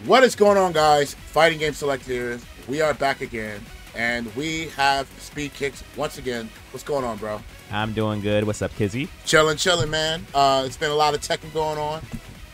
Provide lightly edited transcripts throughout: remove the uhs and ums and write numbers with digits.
What is going on, guys? Fighting Game Select here. We are back again, and we have Speedkicks once again. What's going on, bro? I'm doing good. What's up, Kizzie? Chilling, man. It's been a lot of Tekken going on,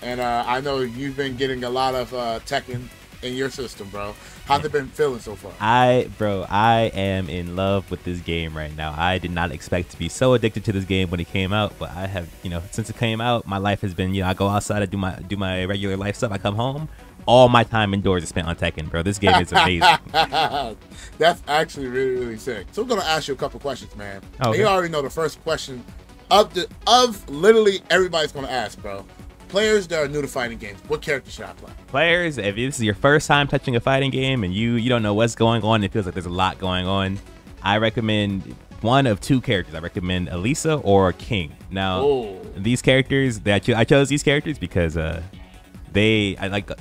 and I know you've been getting a lot of Tekken in your system, bro. How's it been feeling so far? I am in love with this game right now. I did not expect to be so addicted to this game when it came out, but I have, since it came out, my life has been, I go outside, I do my regular life stuff, I come home, all my time indoors is spent on Tekken, bro. This game is amazing. That's actually really sick. So we're gonna ask you a couple questions, man. Okay. You already know the first question of literally everybody's gonna ask, bro. Players that are new to fighting games, what character should I play? Players, if this is your first time touching a fighting game and you don't know what's going on, it feels like there's a lot going on, I recommend one of two characters. I recommend Elisa or King. Now, these characters, I chose these characters because I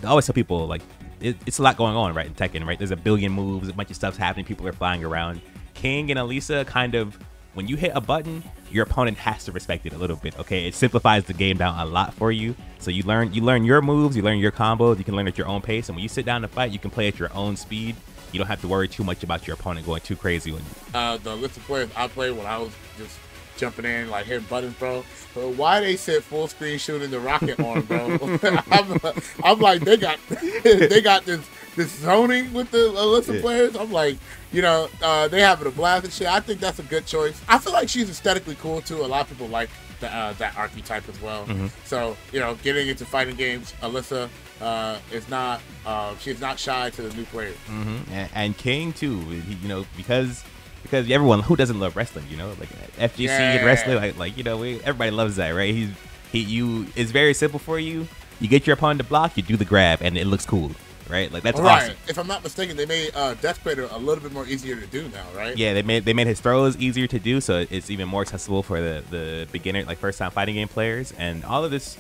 always tell people, like, it's a lot going on, right, in Tekken, right? There's a billion moves, a bunch of stuff's happening, people are flying around. King and Elisa kind of, when you hit a button, your opponent has to respect it a little bit, okay? It simplifies the game down a lot for you. So you learn your moves, you learn your combos, you can learn at your own pace, and when you sit down to fight, you can play at your own speed. You don't have to worry too much about your opponent going too crazy on you. The list of players I played when I was just jumping in, like hitting buttons, bro. But why they said full screen shooting the rocket on, bro? I'm like, they got this zoning with the list of players. I'm like, they having a blast and shit. I think that's a good choice. I feel like she's aesthetically cool too. A lot of people like that archetype as well. So getting into fighting games, Alyssa she's not shy to the new players. And King too, because everyone who doesn't love wrestling, like FGC and wrestling, everybody loves that, right? It's very simple for you. You get your opponent to block, you do the grab, and it looks cool. Right, like that's awesome. If I'm not mistaken, they made Death Crater a little bit more easier to do now, right? Yeah, they made his throws easier to do, so it's even more accessible for the beginner, like first time fighting game players. And all of this,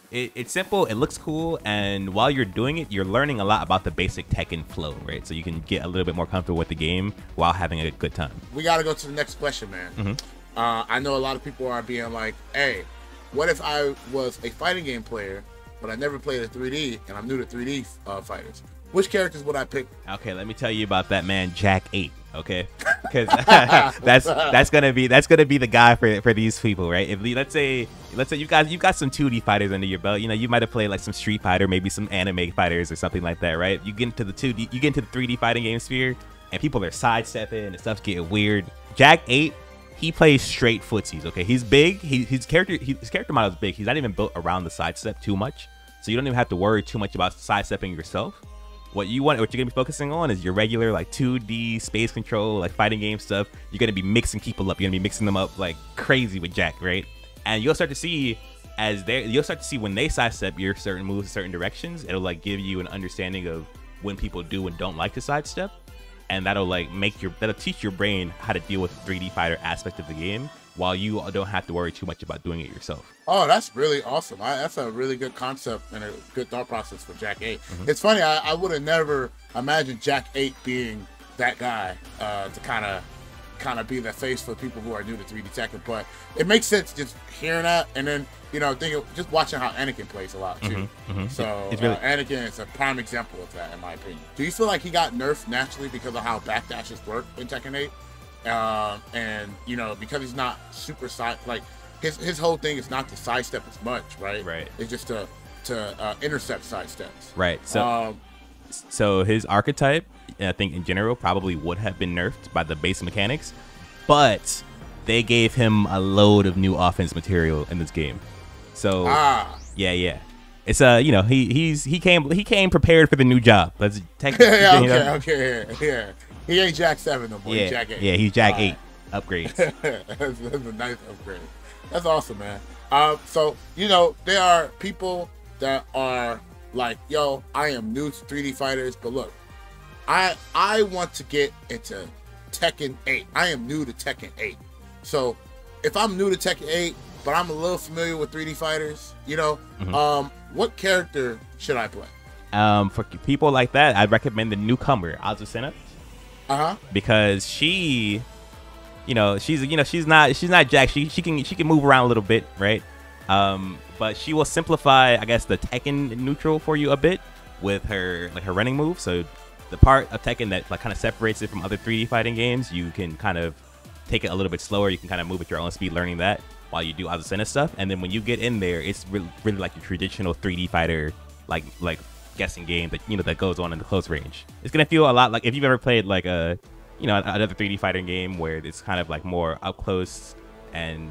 it's simple, it looks cool, and while you're doing it, you're learning a lot about the basic Tekken flow, right? So you can get a little bit more comfortable with the game while having a good time. We got to go to the next question, man. I know a lot of people are being like, "Hey, what if I was a fighting game player, but I never played a 3D, and I'm new to 3D fighters? Which characters would I pick?" Okay, let me tell you about that man, Jack 8. Okay, because that's gonna be the guy for these people, right? If let's say you've got some 2D fighters under your belt, you might have played like some Street Fighter, maybe some anime fighters or something like that, right? You get into the 3D fighting game sphere, and people are sidestepping and stuff's getting weird. Jack 8. He plays straight footsies, okay? He's big. His character model is big. He's not even built around the sidestep too much, so you don't even have to worry too much about sidestepping yourself. What you're gonna be focusing on is your regular like 2D space control, like fighting game stuff. You're gonna be mixing people up. You're gonna be mixing them up like crazy with Jack, right? And you'll start to see when they sidestep your certain moves in certain directions. It'll like give you an understanding of when people do and don't like to sidestep. And that'll teach your brain how to deal with the 3D fighter aspect of the game while you don't have to worry too much about doing it yourself. Oh, that's really awesome. That's a really good concept and a good thought process for Jack 8. It's funny, I would have never imagined Jack 8 being that guy to kind of be the face for people who are new to 3D Tekken, but it makes sense just hearing that and then just watching how Anakin plays a lot too. So Anakin is a prime example of that, in my opinion. Do you feel like he got nerfed naturally because of how backdashes work in Tekken 8? And because he's not super side, like his whole thing is not to sidestep as much, right? Right. It's just to intercept sidesteps. Right. So his archetype, I think in general, probably would have been nerfed by the base mechanics, but they gave him a load of new offense material in this game. So yeah, it's he came prepared for the new job. Let's take okay. He ain't Jack 7 no more. Yeah, he's Jack 8. Yeah, he's Jack 8 upgrades. That's a nice upgrade. That's awesome, man. So there are people that are like, yo, I am new to 3D fighters, but look, I want to get into Tekken 8. I am new to Tekken 8. So if I'm new to Tekken 8, but I'm a little familiar with 3D fighters, what character should I play? For people like that, I'd recommend the Newcomer, Azucena. Because she's not Jack. She can move around a little bit, right? But she will simplify, I guess, the Tekken neutral for you a bit. with her her running move. So the part of Tekken that like kind of separates it from other 3D fighting games, you can kind of take it a little bit slower. You can kind of move at your own speed, learning that while you do Azucena stuff. And then when you get in there, it's really like your traditional 3D fighter, like guessing game that that goes on in the close range. It's gonna feel a lot like if you've ever played like a another 3D fighting game where it's kind of like more up close and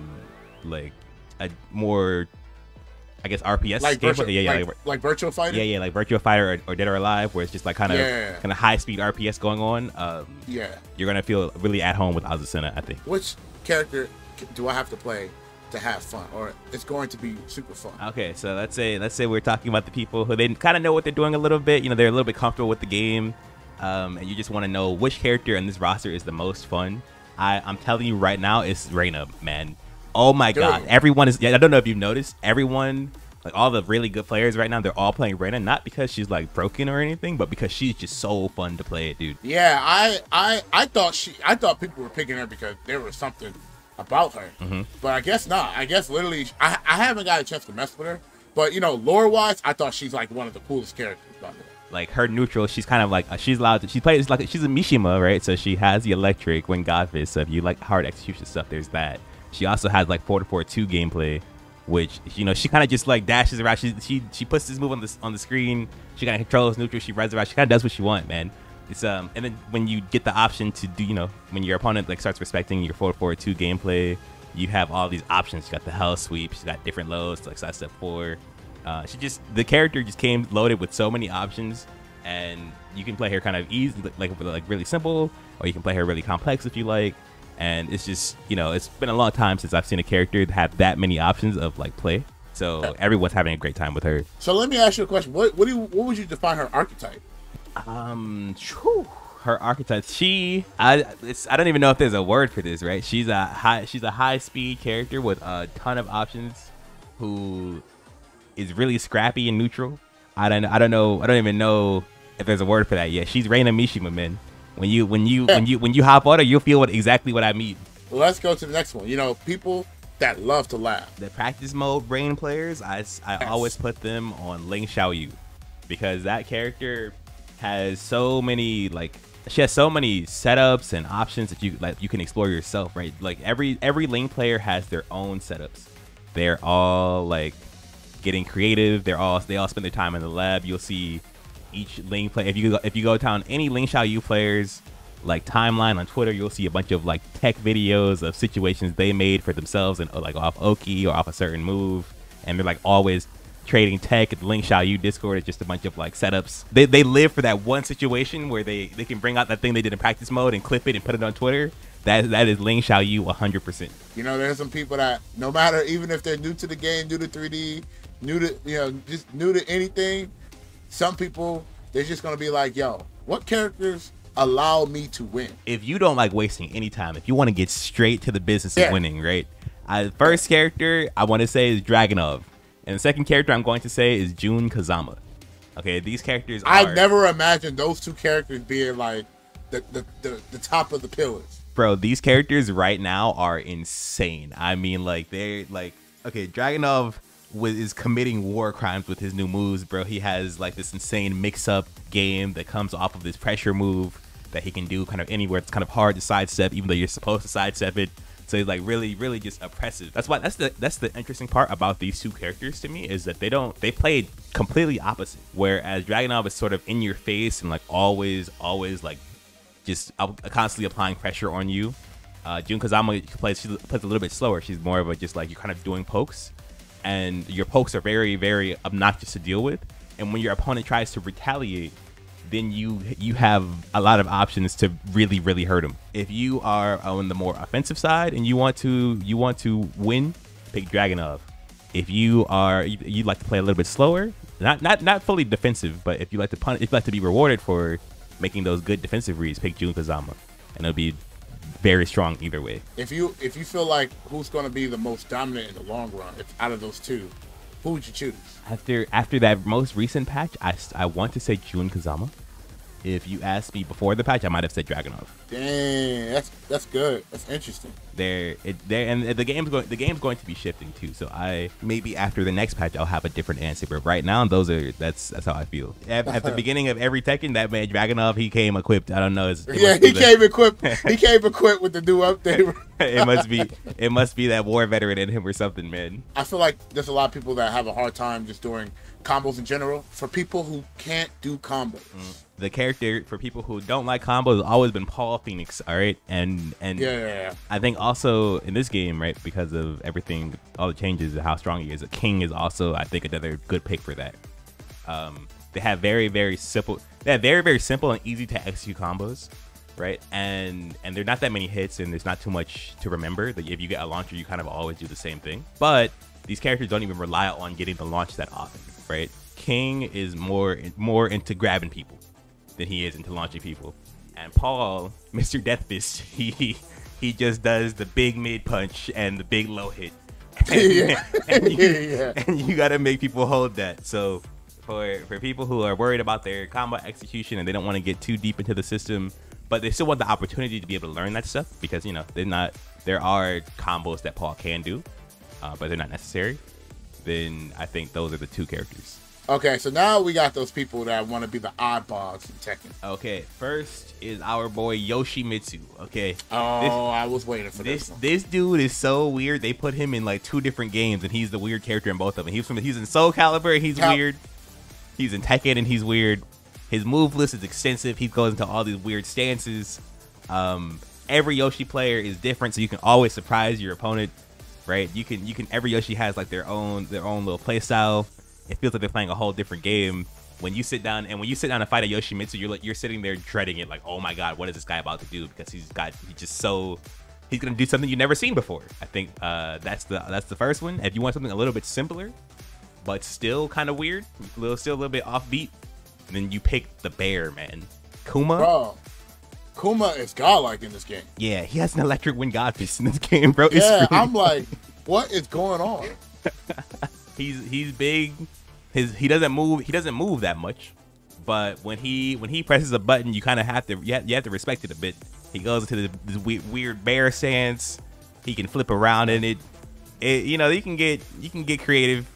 like a more, I guess, RPS like game. Like Virtual Fighter. Yeah, like Virtual Fighter or Dead or Alive, where it's just like kind of high speed RPS going on. You're gonna feel really at home with Azucena, I think. Which character do I have to play to have fun, or it's going to be super fun? Okay, so let's say we're talking about the people who they kind of know what they're doing a little bit. They're a little bit comfortable with the game, and you just want to know which character in this roster is the most fun. I'm telling you right now, it's Reina, man. Oh my God, everyone is. I don't know if you've noticed, everyone, like all the really good players right now, they're all playing Reina, not because she's like broken or anything, but because she's just so fun to play, dude. Yeah, I thought people were picking her because there was something about her, but I guess not. I guess literally, I haven't got a chance to mess with her, but lore wise, I thought she's like one of the coolest characters, by the way. Like her neutral, she's kind of like she's allowed to. She plays like she's a Mishima, right? So she has the electric when God Fist. So if you like hard execution stuff, there's that. She also has like 4-4-2 gameplay, which she kind of just like dashes around. She puts this move on the screen. She kind of controls neutral. She rides around. She kind of does what she wants, man. It's and then when you get the option to do when your opponent like starts respecting your 4-4-2 gameplay, you have all these options. You got the hell sweep. She's got different lows like side step 4. The character just came loaded with so many options, and you can play her kind of easy, like really simple, or you can play her really complex if you like. And it's just it's been a long time since I've seen a character have that many options of like play. So everyone's having a great time with her. So let me ask you a question. What would you define her archetype? Her archetype. I don't even know if there's a word for this, right? She's a high speed character with a ton of options, who is really scrappy and neutral. I don't even know if there's a word for that yet. She's Reina Mishima, man. When you hop on her, you'll feel exactly what I mean. Well, let's go to the next one. People that love to laugh. The practice mode brain players, I always put them on Ling Xiaoyu, because that character has so many she has so many setups and options that you can explore yourself, right? Like every Ling player has their own setups. They're all like getting creative. They all spend their time in the lab. You'll see each Ling player. If you go down any Ling Xiaoyu players like timeline on Twitter, you'll see a bunch of like tech videos of situations they made for themselves and like off Oki or off a certain move, and they're like always trading tech. The Ling Xiaoyu Discord is just a bunch of like setups. They live for that one situation where they can bring out that thing they did in practice mode and clip it and put it on Twitter. That is Ling Xiaoyu 100%. There's some people that no matter, even if they're new to the game, new to 3D, new to just new to anything, some people, they're just gonna be like, yo, what characters allow me to win? If you don't like wasting any time, if you want to get straight to the business of winning, right? First character I want to say is Dragunov, and the second character I'm going to say is Jun Kazama. Okay, these characters I never imagined those two characters being like the top of the pillars. Bro, these characters right now are insane. I mean, like they're like, okay, Dragunov is committing war crimes with his new moves, bro. He has like this insane mix-up game that comes off of this pressure move that he can do kind of anywhere. It's kind of hard to sidestep, even though you're supposed to sidestep it. So he's like really just oppressive. That's the interesting part about these two characters to me, is that they played completely opposite. Whereas Dragunov is sort of in your face and like always like just constantly applying pressure on you. Jun Kazama plays a little bit slower. She's more of a just like you're kind of doing pokes, and your pokes are very, very obnoxious to deal with. And when your opponent tries to retaliate, then you have a lot of options to really hurt them. If you are on the more offensive side and you want to win, pick Dragunov. If you'd like to play a little bit slower, not fully defensive, but if you like to if you like to be rewarded for making those good defensive reads, pick Jun Kazama, and it'll be very strong either way. If you feel like who's going to be the most dominant in the long run, out of those two, who would you choose? After that most recent patch, I want to say Jun Kazama, If you asked me before the patch, I might have said Dragunov. Dang, that's good. That's interesting. And the game's going to be shifting too. So maybe after the next patch I'll have a different answer. But right now that's how I feel. At the beginning of every Tekken, that man Dragunov, he came equipped. I don't know. He came equipped. He came equipped with the new update. It must be that war veteran in him or something, man. I feel like there's a lot of people that have a hard time just doing combos in general. For people who can't do combos. The character for people who don't like combos has always been Paul Phoenix, all right? And yeah. I think also in this game, right, because of everything, all the changes and how strong he is, King is also, I think, another good pick for that. They have very simple and easy to execute combos, right? And they're not that many hits, and there's not too much to remember. That if you get a launcher, you kind of always do the same thing. But these characters don't even rely on getting the launch that often, right? King is more into grabbing people than he is into launching people, and Paul, Mr. Death Fist, he just does the big mid punch and the big low hit, and you gotta make people hold that. So for people who are worried about their combo execution and they don't want to get too deep into the system, but they still want the opportunity to be able to learn that stuff, because there are combos that Paul can do, but they're not necessary. Then I think those are the two characters. Okay, so now we got those people that want to be the oddballs in Tekken. Okay, first is our boy Yoshimitsu. Okay. Oh, I was waiting for this one. This dude is so weird. They put him in like 2 different games, and he's the weird character in both of them. He's in Soul Calibur, and he's weird. He's in Tekken, and he's weird. His move list is extensive. He goes into all these weird stances. Every Yoshi player is different, so you can always surprise your opponent, right? Every Yoshi has like their own little play style. It feels like they're playing a whole different game when you sit down and fight a Yoshimitsu. You're sitting there dreading it, like, oh my god, what is this guy about to do? Because he's gonna do something you've never seen before. I think that's the first one. If you want something a little bit simpler but still kind of weird, still a little bit offbeat, then you pick the bear, man. Kuma. Bro, Kuma is godlike in this game. Yeah, he has an electric wind god fist in this game, bro. Yeah, I'm like, what is going on? He's big. He doesn't move that much, but when he presses a button, you kind of have to respect it a bit. He goes into this weird bear stance. He can flip around in it. You can get creative,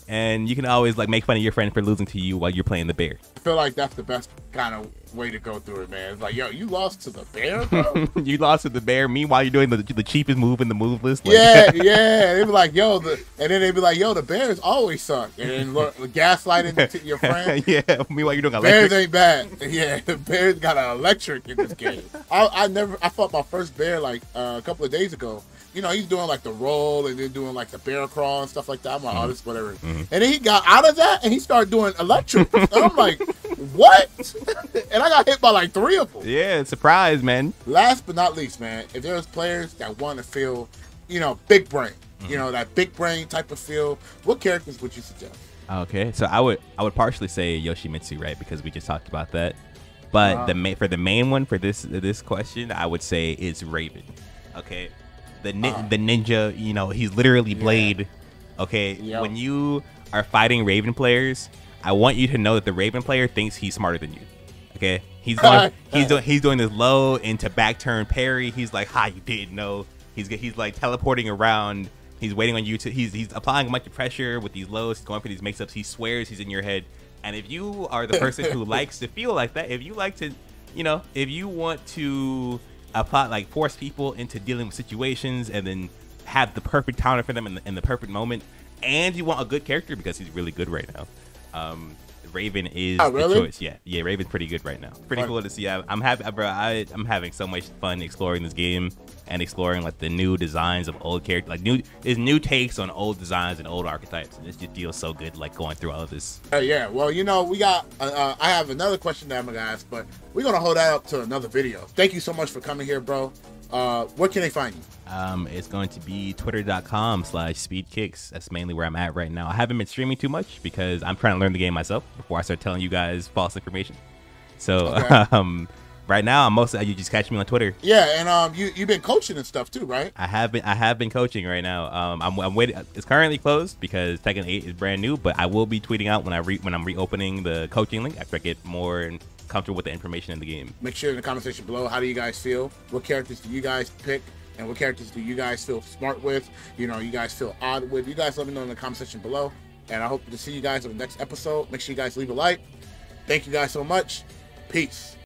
and you can always like make fun of your friend for losing to you while you're playing the bear. I feel like that's the best kind of way to go through it, man. It's like, yo, you lost to the bear, bro. You lost to the bear. Meanwhile, you're doing the cheapest move in the move list. Like, yeah. They'd be like, yo, and then they'd be like, yo, the bears always suck. And then gaslighting your friend. Yeah. Meanwhile, you're doing electric. Bears ain't bad. Yeah, the bears got an electric in this game. I fought my first bear like a couple of days ago. He's doing like the roll and then doing like the bear crawl and stuff like that. I'm like, oh, this whatever. And then he got out of that and he started doing electric. And I'm like, what? And I got hit by like 3 of them. Yeah, surprise, man. Last but not least, man, if there's players that want to feel, big brain, that big brain type of feel, what characters would you suggest? Okay, so I would partially say Yoshimitsu, right, because we just talked about that. But for the main one for this question, I would say it's Raven. Okay. The ninja, he's literally Blade. Okay, yep. When you are fighting Raven players, I want you to know that the Raven player thinks he's smarter than you. Okay, he's doing this low into back turn parry. He's like, "Ha, you didn't know." He's like teleporting around. He's waiting on you to. He's applying a bunch of pressure with these lows. He's going for these mix-ups. He swears he's in your head. And if you are the person who likes to feel like that, if you like to, if you want to force people into dealing with situations and then have the perfect counter for them in the perfect moment, and you want a good character because he's really good right now, Raven is the choice. Yeah, Raven's pretty good right now. Pretty cool to see. I'm happy, bro. I'm having so much fun exploring this game and exploring like the new designs of old characters, like new takes on old designs and old archetypes. And this just feels so good, like going through all of this. Yeah. Well, we got. I have another question that I'm gonna ask, but we're gonna hold that up to another video. Thank you so much for coming here, bro. Where can they find you? It's going to be twitter.com/speedkicks. That's mainly where I'm at right now. I haven't been streaming too much because I'm trying to learn the game myself before I start telling you guys false information. So okay. Right now I'm mostly you just catch me on Twitter. Yeah, and you've been coaching and stuff too, right? I have been coaching right now. I'm waiting. It's currently closed because Tekken 8 is brand new, but I will be tweeting out when I'm reopening the coaching link after I get more comfortable with the information in the game. Make sure in the comment section below, how do you guys feel? What characters do you guys pick? And what characters do you guys feel smart with? You guys feel odd with? You guys let me know in the comment section below. And I hope to see you guys in the next episode. Make sure you guys leave a like. Thank you guys so much. Peace.